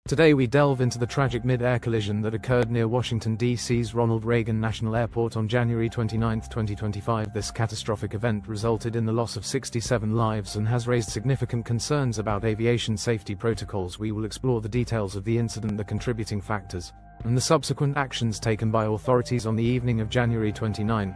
Today we delve into the tragic mid-air collision that occurred near Washington, D.C.'s Ronald Reagan National Airport on January 29, 2025. This catastrophic event resulted in the loss of 67 lives and has raised significant concerns about aviation safety protocols. We will explore the details of the incident, the contributing factors, and the subsequent actions taken by authorities. On the evening of January 29,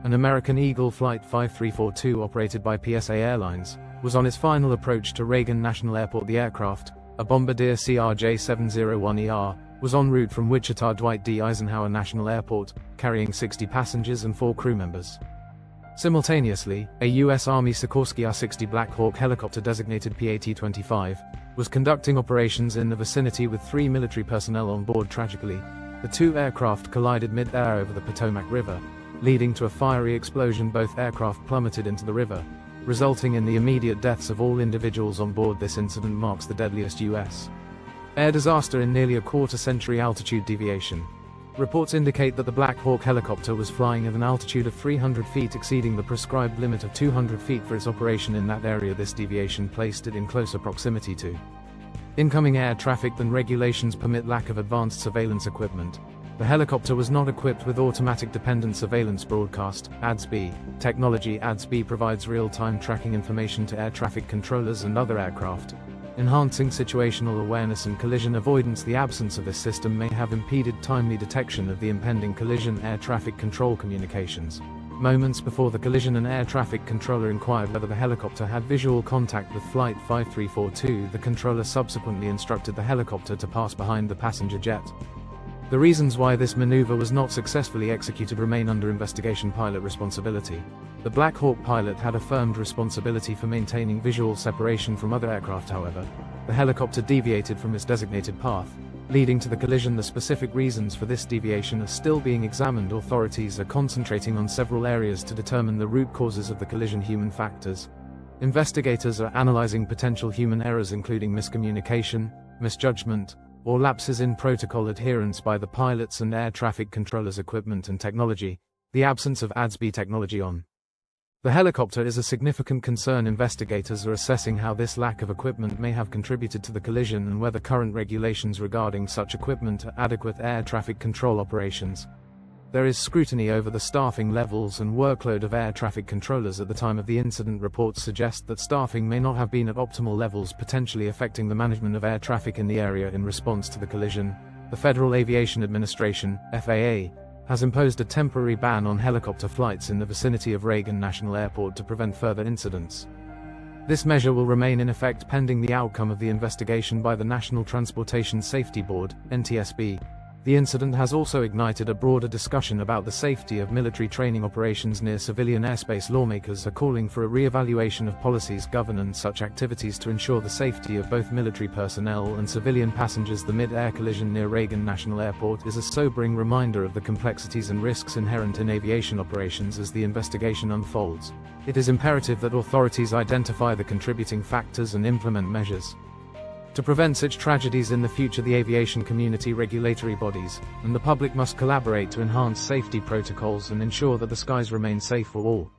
an American Eagle Flight 5342 operated by PSA Airlines was on its final approach to Reagan National Airport. The aircraft, a Bombardier CRJ-701ER, was en route from Wichita Dwight D. Eisenhower National Airport, carrying 60 passengers and 4 crew members. Simultaneously, a U.S. Army Sikorsky UH-60 Black Hawk helicopter designated PAT-25 was conducting operations in the vicinity with 3 military personnel on board. Tragically, the two aircraft collided mid-air over the Potomac River, leading to a fiery explosion. Both aircraft plummeted into the river, resulting in the immediate deaths of all individuals on board. This incident marks the deadliest U.S. air disaster in nearly a quarter-century. Altitude deviation. Reports indicate that the Black Hawk helicopter was flying at an altitude of 300 feet, exceeding the prescribed limit of 200 feet for its operation in that area. This deviation placed it in closer proximity to incoming air traffic than regulations permit. Lack of advanced surveillance equipment. The helicopter was not equipped with automatic dependent surveillance broadcast (ADS-B) technology. ADS-B provides real-time tracking information to air traffic controllers and other aircraft, enhancing situational awareness and collision avoidance. The absence of this system may have impeded timely detection of the impending collision. Air traffic control communications. Moments before the collision, an air traffic controller inquired whether the helicopter had visual contact with Flight 5342. The controller subsequently instructed the helicopter to pass behind the passenger jet. The reasons why this maneuver was not successfully executed remain under investigation. Pilot responsibility. The Black Hawk pilot had affirmed responsibility for maintaining visual separation from other aircraft. However, the helicopter deviated from its designated path, leading to the collision. The specific reasons for this deviation are still being examined. Authorities are concentrating on several areas to determine the root causes of the collision. Human factors. Investigators are analyzing potential human errors, including miscommunication, misjudgment, or lapses in protocol adherence by the pilots and air traffic controllers. Equipment and technology. The absence of ADS-B technology on the helicopter is a significant concern. Investigators are assessing how this lack of equipment may have contributed to the collision and whether current regulations regarding such equipment are adequate. Air traffic control operations. There is scrutiny over the staffing levels and workload of air traffic controllers at the time of the incident. Reports suggest that staffing may not have been at optimal levels, potentially affecting the management of air traffic in the area. In response to the collision, the Federal Aviation Administration, FAA, has imposed a temporary ban on helicopter flights in the vicinity of Reagan National Airport to prevent further incidents. This measure will remain in effect pending the outcome of the investigation by the National Transportation Safety Board, NTSB. The incident has also ignited a broader discussion about the safety of military training operations near civilian airspace. Lawmakers are calling for a re-evaluation of policies governing such activities to ensure the safety of both military personnel and civilian passengers. The mid-air collision near Reagan National Airport is a sobering reminder of the complexities and risks inherent in aviation operations. As the investigation unfolds, it is imperative that authorities identify the contributing factors and implement measures to prevent such tragedies in the future. The aviation community, regulatory bodies, and the public must collaborate to enhance safety protocols and ensure that the skies remain safe for all.